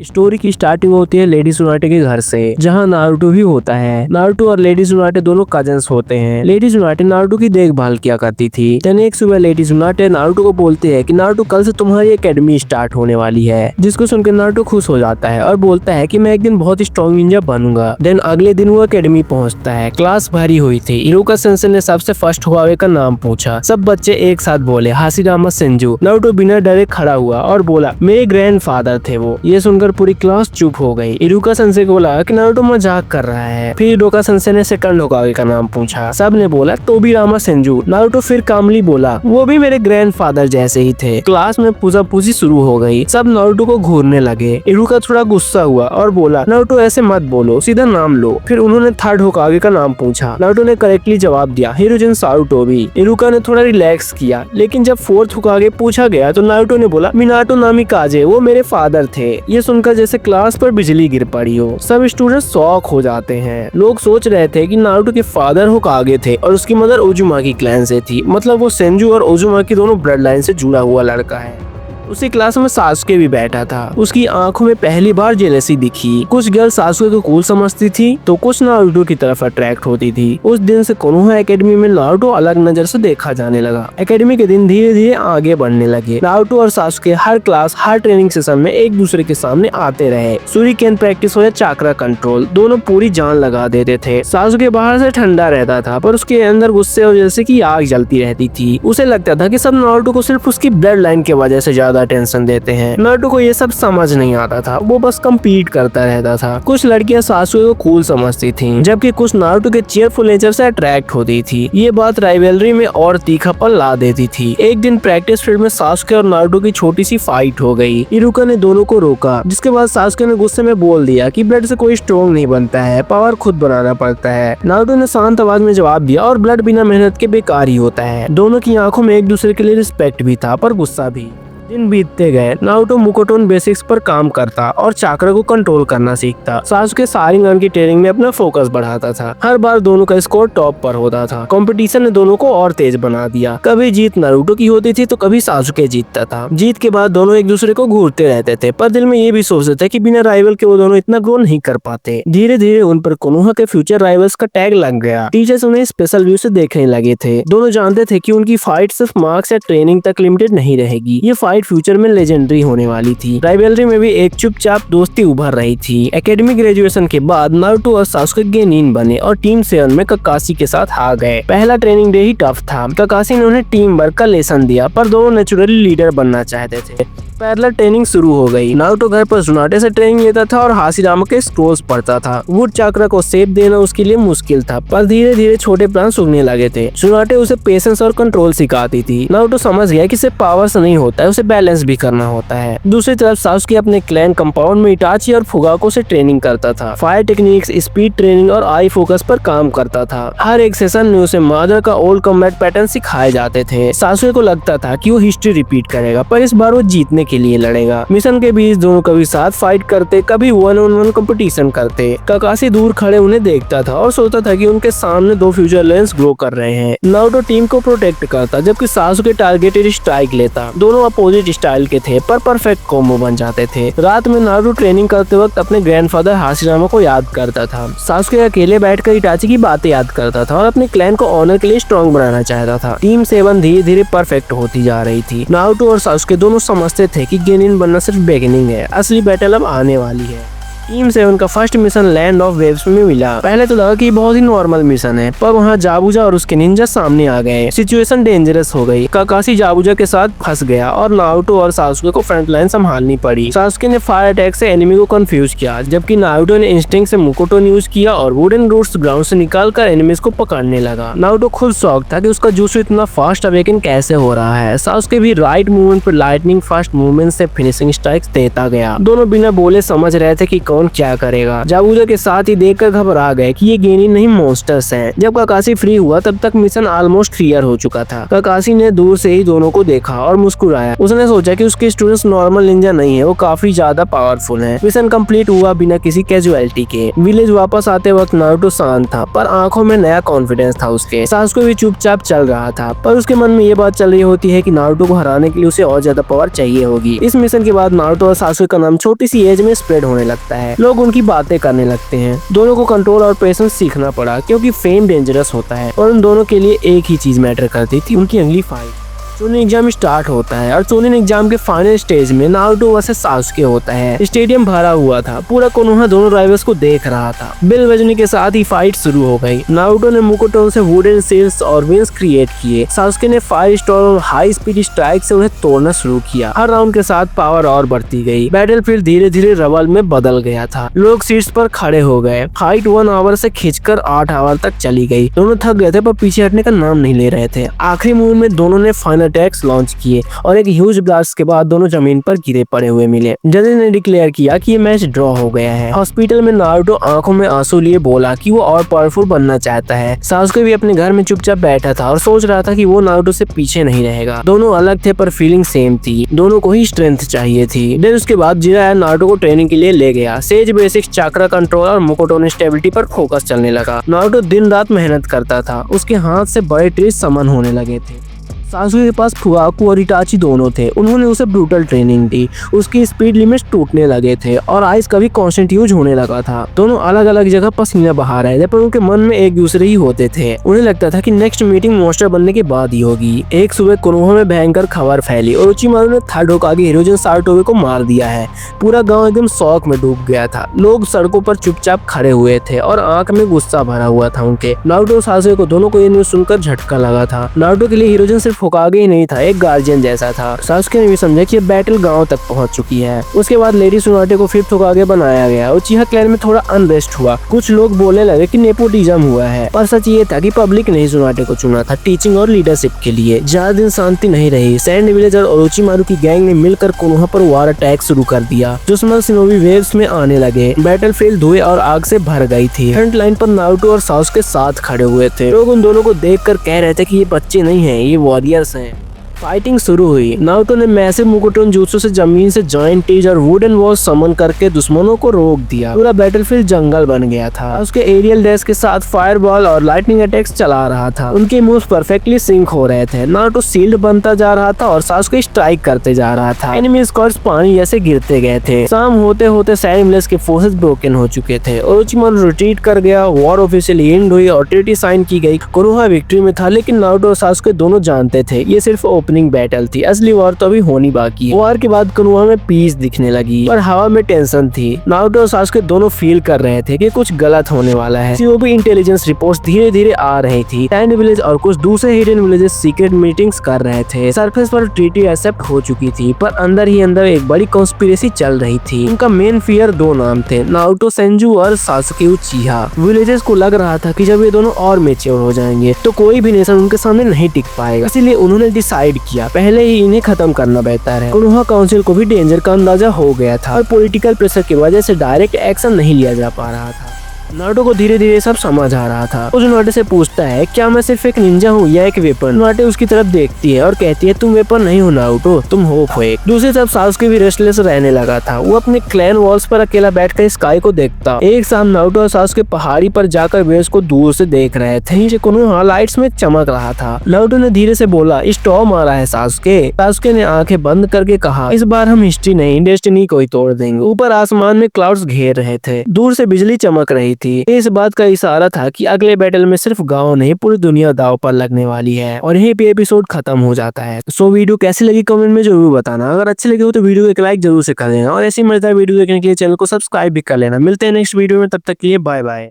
Story की starting होती है लेडी सुनाटे के घर से, जहाँ नारुतो भी होता है। नारुतो और लेडी सुनाटे दोनों कजन्स होते हैं। लेडी सुनाटे नारुतो की देखभाल किया करती थी। देन एक सुबह लेडी सुनाटे नारुतो को बोलते हैं कि नारुतो कल से तुम्हारी एकेडमी स्टार्ट होने वाली है, जिसको सुनकर नारुतो खुश हो जाता है और बोलता है कि मैं एक दिन बहुत स्ट्रॉन्ग निंजा बनूंगा। देन अगले दिन वो एकेडमी पहुंचता है। क्लास भरी हुई थी। इरुका सेंसेई ने सबसे फर्स्ट हुआवे का नाम पूछा। सब बच्चे एक साथ बोले हाशिरामा सेंजू। नारुतो बिना डरे खड़ा हुआ और बोला मेरे ग्रैंडफादर थे वो। ये सुनकर पूरी क्लास चुप हो गई। इरुका सेंसेई को लगा कि नारुतो मजाक कर रहा है। फिर इरुका सेंसेई ने सेकंड होकागे का नाम पूछा। सब ने बोला तोबिरामा सेंजू। नारुतो फिर कामली बोला वो भी मेरे ग्रैंडफादर जैसे ही थे। क्लास में पूछी शुरू हो गई। सब नारुतो को घूरने लगे। इरुका थोड़ा गुस्सा हुआ और बोला नारुतो ऐसे मत बोलो, सीधा नाम लो। फिर उन्होंने थर्ड होकागे का नाम पूछा। नारुतो ने करेक्टली जवाब दिया हिरोजिन सारुटोबी। इरुका ने थोड़ा रिलैक्स किया, लेकिन जब फोर्थ होकागे पूछा गया तो नारुतो ने बोला मिनाटो नामिकाजे, वो मेरे फादर थे। ये सुनकर जैसे क्लास पर बिजली गिर पड़ी हो। सब स्टूडेंट शॉक हो जाते हैं। लोग सोच रहे थे कि नारुतो के फादर होकागे थे और उसकी मदर ओजुमाकी क्लैन से थी। मतलब वो सेंजू और ओजुमाकी दोनों ब्लड लाइन से जुड़ा हुआ लड़का है। उसी क्लास में सासुके भी बैठा था। उसकी आंखों में पहली बार जेलसी दिखी। कुछ गर्ल सासुके को कूल समझती थी तो कुछ नारुतो की तरफ अट्रैक्ट होती थी। उस दिन से कोनोहा एकेडमी में नारुतो अलग नजर से देखा जाने लगा। एकेडमी के दिन धीरे धीरे आगे बढ़ने लगे। नारुतो और सासुके हर क्लास हर ट्रेनिंग सेशन में एक दूसरे के सामने आते रहे। सूरिकेन प्रैक्टिस हो या चाक्रा कंट्रोल, दोनों पूरी जान लगा देते थे। सासुके बाहर से ठंडा रहता था पर उसके अंदर गुस्से और जैसे की आग जलती रहती थी। उसे लगता था कि सब नारुतो को सिर्फ उसकी ब्लड लाइन की वजह से ज्यादा टेंशन देते हैं। नारुतो को ये सब समझ नहीं आता था। वो बस कम्पीट करता रहता था। कुछ लड़कियां सासुके को कूल समझती थीं, जबकि कुछ नारुतो के चीयरफुल नेचर से अट्रैक्ट होती थी। ये बात राइवलरी में और तीखापन ला देती थी। एक दिन प्रैक्टिस फील्ड में सासुके और नारुतो की छोटी सी फाइट हो गई। इरुका ने दोनों को रोका, जिसके बाद सासुके ने गुस्से में बोल दिया कि ब्लड से कोई स्ट्रॉन्ग नहीं बनता है, पावर खुद बनाना पड़ता है। नारुतो ने शांत आवाज में जवाब दिया और ब्लड बिना मेहनत के बेकार ही होता है। दोनों की आंखों में एक दूसरे के लिए रिस्पेक्ट भी था पर गुस्सा भी। दिन बीतते गए। नारुतो मुकोटोन बेसिक्स पर काम करता और चाक्रा को कंट्रोल करना सीखता। सासुके शारिंगन की ट्रेनिंग में अपना फोकस बढ़ाता था। हर बार दोनों का स्कोर टॉप पर होता था। कंपटीशन ने दोनों को और तेज बना दिया। कभी जीत नारुतो की होती थी तो कभी सासुके जीतता था। जीत के बाद दोनों एक दूसरे को घूरते रहते थे, पर दिल में ये भी सोचते थे कि बिना राइवल के वो दोनों इतना ग्रो नहीं कर पाते। धीरे धीरे उन पर कोनोहा के फ्यूचर राइवल्स का टैग लग गया। टीचर्स उन्हें स्पेशल व्यू से देखने लगे थे। दोनों जानते थे कि उनकी फाइट सिर्फ मार्क्स या ट्रेनिंग तक लिमिटेड नहीं रहेगी। ये फाइट फ्यूचर में लेजेंडरी होने वाली थी। राइवलरी में भी एक चुपचाप दोस्ती उभर रही थी। एकेडमी ग्रेजुएशन के बाद नारुतो और सासुके गेनिन बने और टीम 7 में ककाशी के साथ आ गए। पहला ट्रेनिंग डे ही टफ था। ककाशी ने उन्हें टीम वर्क का लेसन दिया, पर दोनों नेचुरली लीडर बनना चाहते थे। पैरेलल ट्रेनिंग शुरू हो गई। नारुतो घर पर सुनाटे से ट्रेनिंग लेता था और हाशिरामा के स्क्रोल्स पढ़ता था। वुड चाक्रा को शेप देना उसके लिए मुश्किल था, पर धीरे धीरे छोटे प्लान उगने लगे थे। सुनाटे उसे पेशेंस और कंट्रोल सिखाती थी। नारुतो समझ गया कि सिर्फ पावर से नहीं होता है, उसे बैलेंस भी करना होता है। दूसरी तरफ सासुके अपने क्लैन कंपाउंड में इटाची और फुगाको से ट्रेनिंग करता था। फायर टेक्निक्स, स्पीड ट्रेनिंग और आई फोकस पर काम करता था। हर एक सेशन में उसे मादर का ओल्ड कॉम्बैट पैटर्न सिखाए जाते थे। सासुके को लगता था कि वो हिस्ट्री रिपीट करेगा, पर इस बार वो जीतने के लिए लड़ेगा। मिशन के बीच दोनों कभी साथ फाइट करते, कभी 1-on-1 कंपटीशन करते। ककाशी दूर खड़े उन्हें देखता था और सोचता था कि उनके सामने दो फ्यूचर लेंस ग्रो कर रहे हैं। नारुतो टीम को प्रोटेक्ट करता, जबकि सासुके टारगेटेड स्ट्राइक लेता। दोनों अपोजिट स्टाइल के थे, पर परफेक्ट कॉम्बो बन जाते थे। रात में नारुतो ट्रेनिंग करते वक्त अपने ग्रैंडफादर हाशिरामा को याद करता था। सासुके अकेले बैठकर इटाची की बातें याद करता था और अपने क्लैन को ऑनर के लिए स्ट्रॉन्ग बनाना चाहता था। टीम 7 धीरे धीरे परफेक्ट होती जा रही थी। नारुतो और सासुके दोनों समझते थे कि गेनिन बनना सिर्फ बिगिनिंग है, असली बैटल अब आने वाली है। टीम 7 का first mission land of waves में मिला। पहले तो लगा कि बहुत ही नॉर्मल मिशन है, पर वहाँ जाबुजा और उसके निंजा सामने आ गए। सिचुएशन डेंजरस हो गई। काकाशी जाबुजा के साथ फंस गया और नारुतो और सासुके को फ्रंट लाइन संभालनी पड़ी। सासुके ने फायर अटैक से एनिमी को कंफ्यूज किया, जबकि नारुतो ने इंस्टिंक्ट से मुकोटोन यूज किया और वुडन रूट्स ग्राउंड से निकालकर एनिमीज को पकड़ने लगा। नारुतो खुद शॉक था कि उसका जुत्सु इतना फास्ट अवेकन कैसे हो रहा है। सासुके भी राइट मूवमेंट पर लाइटनिंग फास्ट मूवमेंट से फिनिशिंग स्ट्राइक्स देता गया। दोनों बिना बोले समझ रहे थे कि टोन क्या करेगा। जाबूजा के साथ ही देखकर घबरा गए कि ये गेनी नहीं मॉन्स्टर्स हैं। जब काकाशी फ्री हुआ तब तक मिशन ऑलमोस्ट क्लियर हो चुका था। काकाशी ने दूर से ही दोनों को देखा और मुस्कुराया। उसने सोचा कि उसके स्टूडेंट्स नॉर्मल निंजा नहीं है, वो काफी ज्यादा पावरफुल हैं। मिशन कंप्लीट हुआ बिना किसी कैजुअलिटी के। विलेज वापस आते वक्त नारुतो शांत था पर आंखों में नया कॉन्फिडेंस था उसके। सासुके भी चुपचाप चल रहा था पर उसके मन में ये बात चल रही होती है कि नारुतो को हराने के लिए उसे और ज्यादा पावर चाहिए होगी। इस मिशन के बाद नारुतो और सासुके का नाम छोटी सी एज में स्प्रेड होने लगता है। लोग उनकी बातें करने लगते हैं। दोनों को कंट्रोल और पेशेंस सीखना पड़ा क्योंकि फेम डेंजरस होता है और उन दोनों के लिए एक ही चीज मैटर करती थी, उनकी अगली फाइट। चोनिन एग्जाम स्टार्ट होता है और चोनिन एग्जाम के फाइनल स्टेज में नारुतो वर्सेस सासुके होता है। स्टेडियम भरा हुआ था, पूरा कोनोहा दोनों राइवल्स को देख रहा था। बेल बजने के साथ ही फाइट शुरू हो गई। नारुतो ने मुकोटोन से वुडन शील्ड्स और विंग्स क्रिएट किए। सासुके ने फायर स्टॉर्म और हाई स्पीड स्ट्राइक से उन्हें तोड़ना शुरू किया। हर राउंड के साथ पावर और बढ़ती गई। बैटलफील्ड धीरे धीरे रबल में बदल गया था। लोग सीट्स पर खड़े हो गए। फाइट 1 आवर से खींचकर 8 आवर तक चली गई। दोनों थक गए थे पर पीछे हटने का नाम नहीं ले रहे थे। आखिरी मूव में दोनों ने फाइनल अटैक्स लॉन्च किए और एक ह्यूज ब्लास्ट के बाद दोनों जमीन पर गिरे पड़े हुए मिले। जजेस ने डिक्लेयर किया कि ये मैच ड्रॉ हो गया है। हॉस्पिटल में नारुतो आंखों में आंसू लिए बोला कि वो और पावरफुल बनना चाहता है। सासुके भी अपने घर में चुपचाप बैठा था और सोच रहा था कि वो नारुतो से पीछे नहीं रहेगा। दोनों अलग थे पर फीलिंग सेम थी। दोनों को ही स्ट्रेंथ चाहिए थी। देन उसके बाद जिराया नारुतो को ट्रेनिंग के लिए ले गया। सेज बेसिक्स, चाक्रा कंट्रोल और मुकोटो स्टेबिलिटी पर फोकस चलने लगा। नारुतो दिन रात मेहनत करता था। उसके हाथ से बड़े ट्रीज समन होने लगे थे। सासुके के पास फुगाकू और इटाची दोनों थे। उन्होंने उसे ब्रूटल ट्रेनिंग दी। उसकी स्पीड लिमिट्स टूटने लगे थे और आइस का भी कांस्टेंट यूज होने लगा था। दोनों अलग अलग जगह पसीना बहा रहे थे पर उनके मन में एक दूसरे ही होते थे। उन्हें लगता था कि नेक्स्ट मीटिंग मॉन्स्टर बनने के बाद ही होगी। एक सुबह कोनोहा में भयंकर खबर फैली और उचिमारू ने थर्ड होकागे हिरोजिन साटोबे को मार दिया है। पूरा गाँव एकदम शौक में डूब गया था। लोग सड़कों पर चुपचाप खड़े हुए थे और आंख में गुस्सा भरा हुआ था उनके। नारुतो और सासुके को दोनों को ये न्यूज सुनकर झटका लगा था। नारुतो के लिए हिरोजिन सिर्फ होकागे ही नहीं था, एक गार्जियन जैसा था। सासुके ने भी समझा कि बैटल गांव तक पहुंच चुकी है। उसके बाद लेडी सुनाटे को फिफ्थ होकागे बनाया गया। उचिहा क्लैन में थोड़ा अनरेस्ट हुआ। कुछ लोग बोलने लगे कि नेपोटिज्म हुआ है पर सच ये था कि पब्लिक ने सुनाटे को चुना था टीचिंग और लीडरशिप के लिए। ज्यादा दिन शांति नहीं रही। सैंड विलेजर और उचिमारू की गैंग ने मिलकर कोनोहा पर वार अटैक शुरू कर दिया। दुश्मन शिनोबी वेव्स में आने लगे। बैटलफील्ड धुएं और आग से भर गई थी। फ्रंट लाइन पर नारुतो और सासुके साथ खड़े हुए थे। लोग उन दोनों को देखकर कह रहे थे कि ये बच्चे नहीं हैं, ये वॉरियर्स हैं। फाइटिंग शुरू हुई। नारुतो ने मैसिव मुकोटोन jutsu से जमीन से जायंट टीज और वुडन वॉल्स समन करके दुश्मनों को रोक दिया। पूरा बैटलफील्ड जंगल बन गया था। उसके एरियल डैश के साथ फायरबॉल और लाइटनिंग अटैक्स चला रहा था। उनके मूव्स परफेक्टली सिंक हो रहे थे। नारुतो शील्ड बनता जा रहा था और सासुके स्ट्राइक करते जा रहा था। एनिमी स्क्वाड्स पानी जैसे गिरते गए थे। शाम होते होते सैंड विलेज के फोर्सेस ब्रोकन हो चुके थे और उचिमारू रिट्रीट कर गया। वॉर ऑफिशियली एंड हुई और ट्रीटी साइन की गई। कोनोहा विक्ट्री में था लेकिन नारुतो और सासुके दोनों जानते थे ये सिर्फ ओपनिंग बैटल थी। असली वॉर तो अभी होनी बाकी है। वॉर के बाद कोनोहा में पीस दिखने लगी और हवा में टेंशन थी। नारुतो और सासुके दोनों फील कर रहे थे कि कुछ गलत होने वाला है। शिनोबी इंटेलिजेंस रिपोर्ट्स धीरे धीरे आ रही थी। सैंड विलेज और कुछ दूसरे हिडन विलेजेस सीक्रेट मीटिंग्स कर रहे थे। सरफेस पर ट्रीटी एक्सेप्ट हो चुकी थी पर अंदर ही अंदर एक बड़ी कॉन्स्पिरेसी चल रही थी। उनका मेन फियर दो नाम थे, नारुतो सेंजू और सासुके उचिहा। विलेजेस को लग रहा था कि जब ये दोनों और मैच्योर हो जाएंगे तो कोई भी नेशन उनके सामने नहीं टिक पाएगा। इसीलिए उन्होंने डिसाइड किया पहले ही इन्हें खत्म करना बेहतर है। कोनोहा काउंसिल को भी डेंजर का अंदाजा हो गया था और पॉलिटिकल प्रेशर की वजह से डायरेक्ट एक्शन नहीं लिया जा पा रहा था। नारुतो को धीरे धीरे सब समझ आ रहा था। उस नोटे से पूछता है क्या मैं सिर्फ एक निंजा हूँ या एक वेपन। नोटे उसकी तरफ देखती है और कहती है तुम वेपन नहीं हो नारुतो, तुम होप हो एक। दूसरी तरफ सासुके भी रेस्टलेस रहने लगा था। वो अपने क्लैन वॉल्स पर अकेला बैठकर स्काई को देखता। एक शाम नारुतो और सासुके पहाड़ी पर जाकर वेव्स को दूर से देख रहे थे। नीचे कोनोहा लाइट्स में चमक रहा था। नारुतो ने धीरे से बोला स्टॉर्म आ रहा है सासुके। सासुके ने आंखें बंद करके कहा इस बार हम हिस्ट्री नहीं डेस्टिनी को ही तोड़ देंगे। ऊपर आसमान में क्लाउड्स घेर रहे थे। दूर से बिजली चमक रही थी। इस बात का इशारा था कि अगले बैटल में सिर्फ गांव नहीं पूरी दुनिया दांव पर लगने वाली है। और यहीं पे एपिसोड खत्म हो जाता है। सो वीडियो कैसी लगी कमेंट में जरूर बताना। अगर अच्छी लगी हो तो वीडियो को एक लाइक जरूर से कर देना और ऐसी मजेदार वीडियो देखने के लिए चैनल को सब्सक्राइब भी कर लेना। मिलते हैं नेक्स्ट वीडियो में, तब तक के लिए बाय बाय।